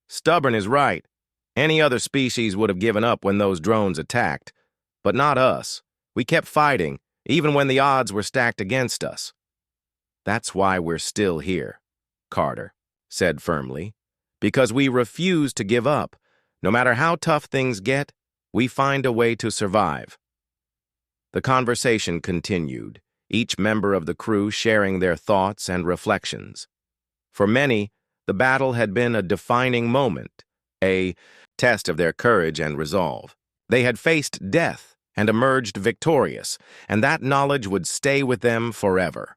"Stubborn is right. Any other species would have given up when those drones attacked. But not us. We kept fighting, even when the odds were stacked against us." "That's why we're still here," Carter said firmly. "Because we refuse to give up. No matter how tough things get, we find a way to survive." The conversation continued, each member of the crew sharing their thoughts and reflections. For many, the battle had been a defining moment, a test of their courage and resolve. They had faced death and emerged victorious, and that knowledge would stay with them forever.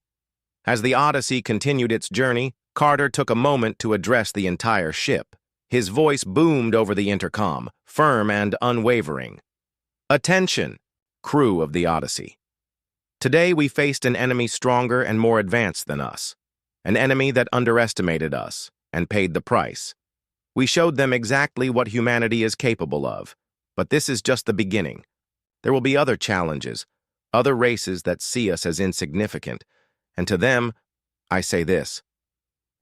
As the Odyssey continued its journey, Carter took a moment to address the entire ship. His voice boomed over the intercom, firm and unwavering. "Attention, crew of the Odyssey. Today we faced an enemy stronger and more advanced than us. An enemy that underestimated us and paid the price. We showed them exactly what humanity is capable of, but this is just the beginning. There will be other challenges, other races that see us as insignificant, and to them, I say this: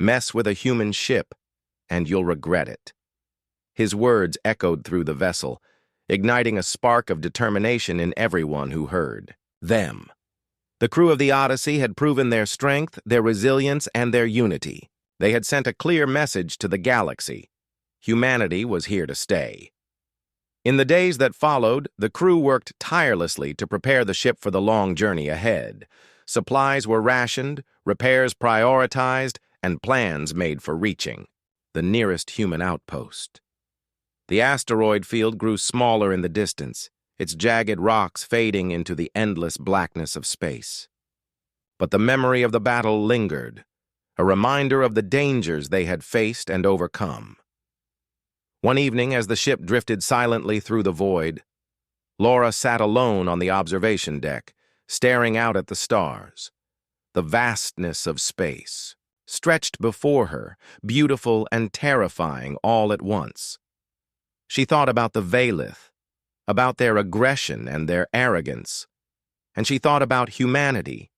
mess with a human ship, and you'll regret it." His words echoed through the vessel, igniting a spark of determination in everyone who heard. Them. The crew of the Odyssey had proven their strength, their resilience, and their unity. They had sent a clear message to the galaxy. Humanity was here to stay. In the days that followed, the crew worked tirelessly to prepare the ship for the long journey ahead. Supplies were rationed, repairs prioritized, and plans made for reaching the nearest human outpost. The asteroid field grew smaller in the distance, its jagged rocks fading into the endless blackness of space. But the memory of the battle lingered, a reminder of the dangers they had faced and overcome. One evening, as the ship drifted silently through the void, Laura sat alone on the observation deck, staring out at the stars. The vastness of space stretched before her, beautiful and terrifying all at once. She thought about the Valith, about their aggression and their arrogance, and she thought about humanity,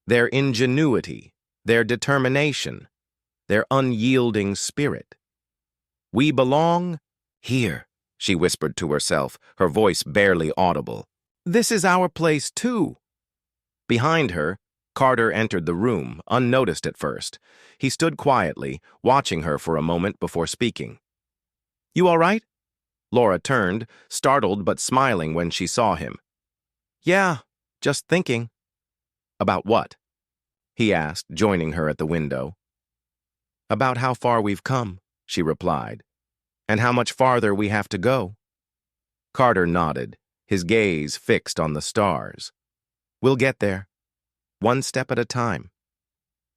their ingenuity, their determination, their unyielding spirit. "We belong here," she whispered to herself, her voice barely audible. "This is our place, too." Behind her, Carter entered the room, unnoticed at first. He stood quietly, watching her for a moment before speaking. "You all right?" Laura turned, startled but smiling when she saw him. "Yeah, just thinking." "About what?" he asked, joining her at the window. "About how far we've come," she replied, "and how much farther we have to go." Carter nodded, his gaze fixed on the stars. "We'll get there, one step at a time."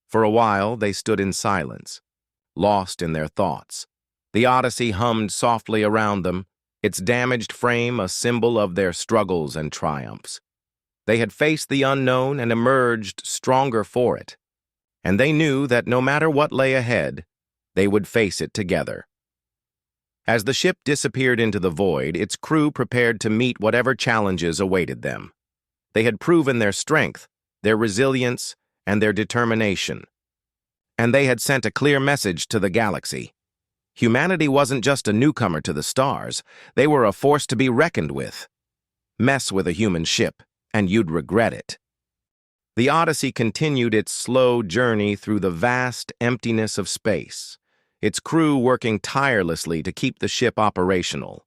For a while, they stood in silence, lost in their thoughts. The Odyssey hummed softly around them, its damaged frame a symbol of their struggles and triumphs. They had faced the unknown and emerged stronger for it, and they knew that no matter what lay ahead, they would face it together. As the ship disappeared into the void, its crew prepared to meet whatever challenges awaited them. They had proven their strength, their resilience, and their determination. And they had sent a clear message to the galaxy. Humanity wasn't just a newcomer to the stars, they were a force to be reckoned with. Mess with a human ship, and you'd regret it. The Odyssey continued its slow journey through the vast emptiness of space, its crew working tirelessly to keep the ship operational.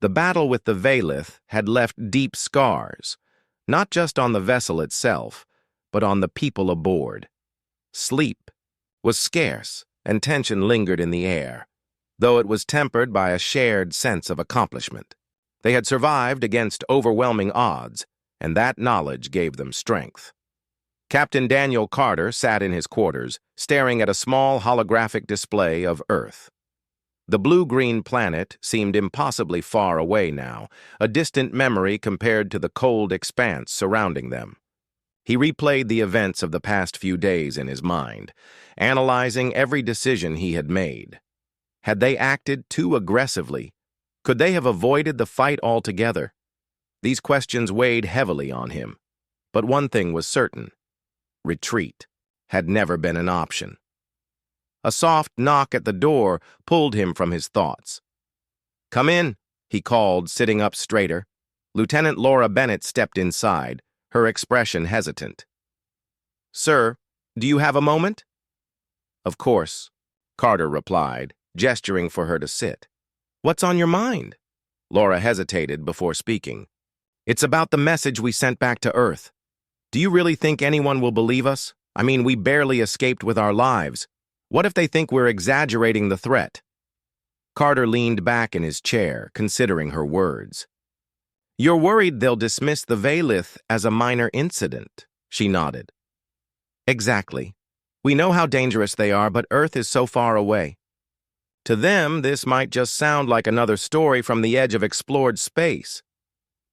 The battle with the Valith had left deep scars, not just on the vessel itself, but on the people aboard. Sleep was scarce, and tension lingered in the air, though it was tempered by a shared sense of accomplishment. They had survived against overwhelming odds, and that knowledge gave them strength. Captain Daniel Carter sat in his quarters, staring at a small holographic display of Earth. The blue-green planet seemed impossibly far away now, a distant memory compared to the cold expanse surrounding them. He replayed the events of the past few days in his mind, analyzing every decision he had made. Had they acted too aggressively? Could they have avoided the fight altogether? These questions weighed heavily on him. But one thing was certain. Retreat had never been an option. A soft knock at the door pulled him from his thoughts. "Come in," he called, sitting up straighter. Lieutenant Laura Bennett stepped inside, her expression hesitant. "Sir, do you have a moment?" "Of course," Carter replied, gesturing for her to sit. "What's on your mind?" Laura hesitated before speaking. "It's about the message we sent back to Earth. Do you really think anyone will believe us? I mean, we barely escaped with our lives. What if they think we're exaggerating the threat?" Carter leaned back in his chair, considering her words. "You're worried they'll dismiss the Valith as a minor incident," she nodded. "Exactly. We know how dangerous they are, but Earth is so far away. To them, this might just sound like another story from the edge of explored space."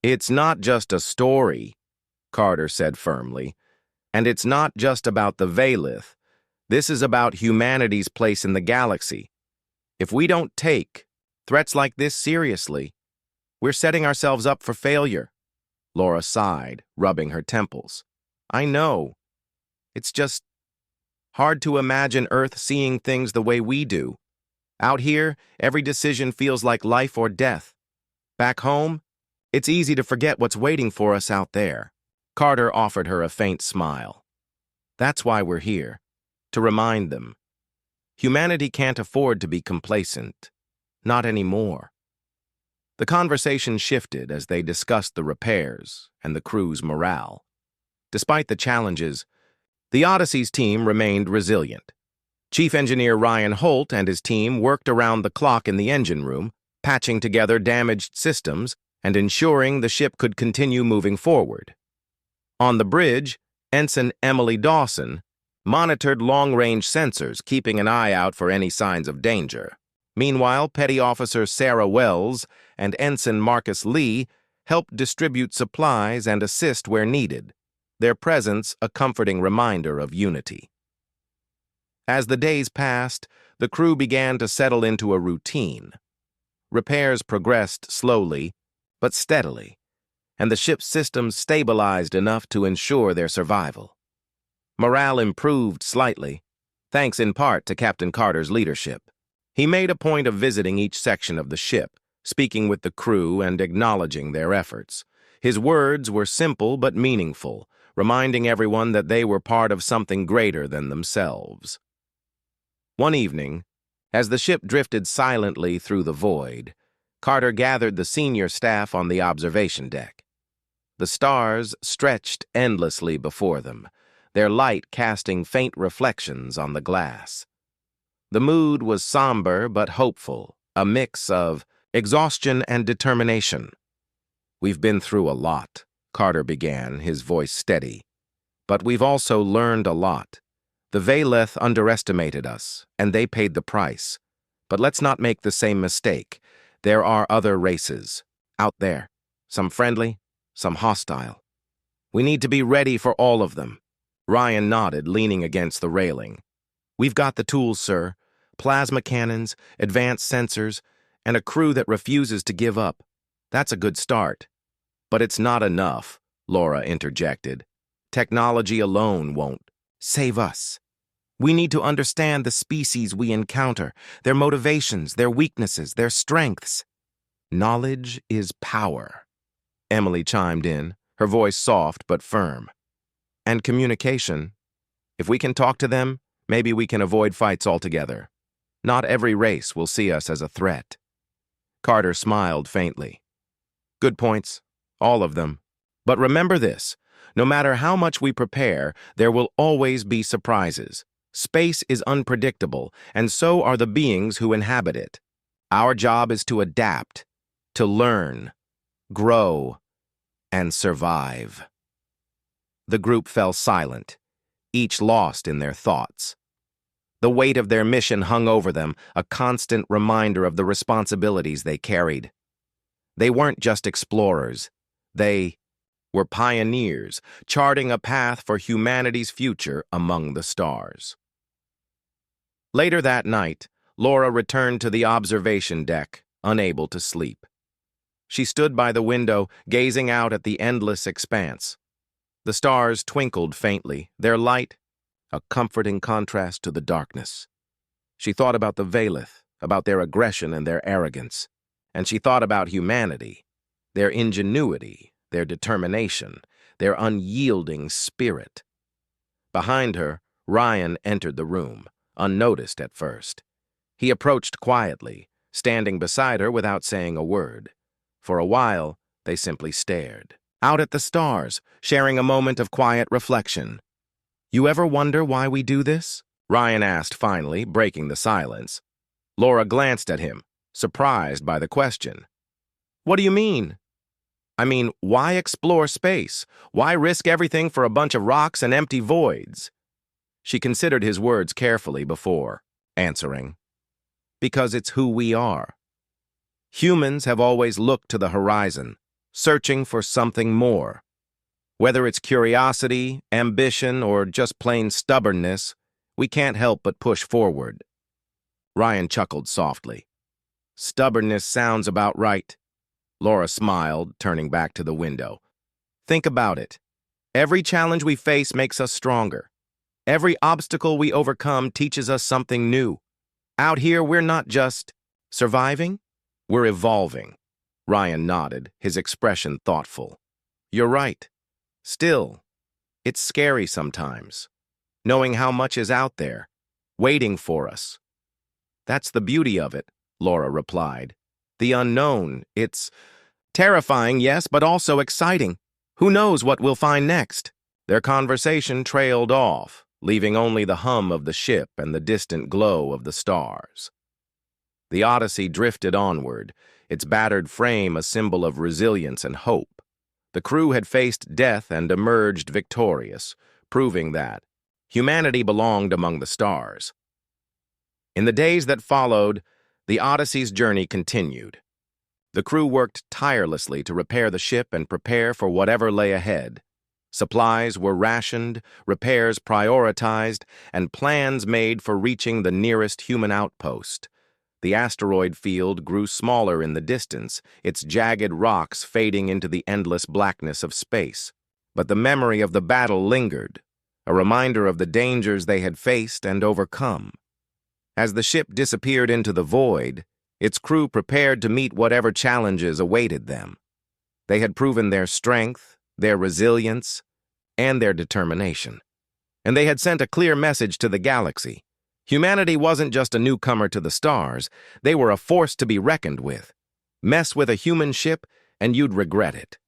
"It's not just a story," Carter said firmly. "And it's not just about the Valith. This is about humanity's place in the galaxy. If we don't take threats like this seriously, we're setting ourselves up for failure." Laura sighed, rubbing her temples. "I know. It's just hard to imagine Earth seeing things the way we do. Out here, every decision feels like life or death. Back home, it's easy to forget what's waiting for us out there." Carter offered her a faint smile. "That's why we're here, to remind them. Humanity can't afford to be complacent. Not anymore." The conversation shifted as they discussed the repairs and the crew's morale. Despite the challenges, the Odyssey's team remained resilient. Chief Engineer Ryan Holt and his team worked around the clock in the engine room, patching together damaged systems and ensuring the ship could continue moving forward. On the bridge, Ensign Emily Dawson monitored long-range sensors, keeping an eye out for any signs of danger. Meanwhile, Petty Officer Sarah Wells and Ensign Marcus Lee helped distribute supplies and assist where needed, their presence a comforting reminder of unity. As the days passed, the crew began to settle into a routine. Repairs progressed slowly, but steadily, and the ship's systems stabilized enough to ensure their survival. Morale improved slightly, thanks in part to Captain Carter's leadership. He made a point of visiting each section of the ship, speaking with the crew and acknowledging their efforts. His words were simple but meaningful, reminding everyone that they were part of something greater than themselves. One evening, as the ship drifted silently through the void, Carter gathered the senior staff on the observation deck. The stars stretched endlessly before them, their light casting faint reflections on the glass. The mood was somber but hopeful, a mix of exhaustion and determination. "We've been through a lot," Carter began, his voice steady. "But we've also learned a lot. The Valith underestimated us, and they paid the price. But let's not make the same mistake. There are other races out there, some friendly, some hostile. We need to be ready for all of them." Ryan nodded, leaning against the railing. "We've got the tools, sir. Plasma cannons, advanced sensors, and a crew that refuses to give up. That's a good start." "But it's not enough," Laura interjected. "Technology alone won't save us. We need to understand the species we encounter, their motivations, their weaknesses, their strengths." "Knowledge is power," Emily chimed in, her voice soft but firm. "And communication. If we can talk to them, maybe we can avoid fights altogether. Not every race will see us as a threat." Carter smiled faintly. Good points, all of them. But remember this, no matter how much we prepare, there will always be surprises. Space is unpredictable, and so are the beings who inhabit it. Our job is to adapt, to learn, grow, and survive. The group fell silent, each lost in their thoughts. The weight of their mission hung over them, a constant reminder of the responsibilities they carried. They weren't just explorers. They were pioneers, charting a path for humanity's future among the stars. Later that night, Laura returned to the observation deck, unable to sleep. She stood by the window, gazing out at the endless expanse. The stars twinkled faintly, their light a comforting contrast to the darkness. She thought about the Valith, about their aggression and their arrogance, and she thought about humanity, their ingenuity, their determination, their unyielding spirit. Behind her, Ryan entered the room, unnoticed at first. He approached quietly, standing beside her without saying a word. For a while, they simply stared out at the stars, sharing a moment of quiet reflection. "You ever wonder why we do this?" Ryan asked finally, breaking the silence. Laura glanced at him, surprised by the question. "What do you mean?" "I mean, why explore space? Why risk everything for a bunch of rocks and empty voids?" She considered his words carefully before answering. "Because it's who we are. Humans have always looked to the horizon, searching for something more. Whether it's curiosity, ambition, or just plain stubbornness, we can't help but push forward." Ryan chuckled softly. "Stubbornness sounds about right." Laura smiled, turning back to the window. "Think about it. Every challenge we face makes us stronger. Every obstacle we overcome teaches us something new. Out here, we're not just surviving, we're evolving." Ryan nodded, his expression thoughtful. "You're right. Still, it's scary sometimes, knowing how much is out there, waiting for us." "That's the beauty of it," Laura replied. "The unknown. It's terrifying, yes, but also exciting. Who knows what we'll find next?" Their conversation trailed off, leaving only the hum of the ship and the distant glow of the stars. The Odyssey drifted onward, its battered frame a symbol of resilience and hope. The crew had faced death and emerged victorious, proving that humanity belonged among the stars. In the days that followed, the Odyssey's journey continued. The crew worked tirelessly to repair the ship and prepare for whatever lay ahead. Supplies were rationed, repairs prioritized, and plans made for reaching the nearest human outpost. The asteroid field grew smaller in the distance, its jagged rocks fading into the endless blackness of space. But the memory of the battle lingered, a reminder of the dangers they had faced and overcome. As the ship disappeared into the void, its crew prepared to meet whatever challenges awaited them. They had proven their strength, their resilience, and their determination. And they had sent a clear message to the galaxy. Humanity wasn't just a newcomer to the stars, they were a force to be reckoned with. Mess with a human ship, and you'd regret it.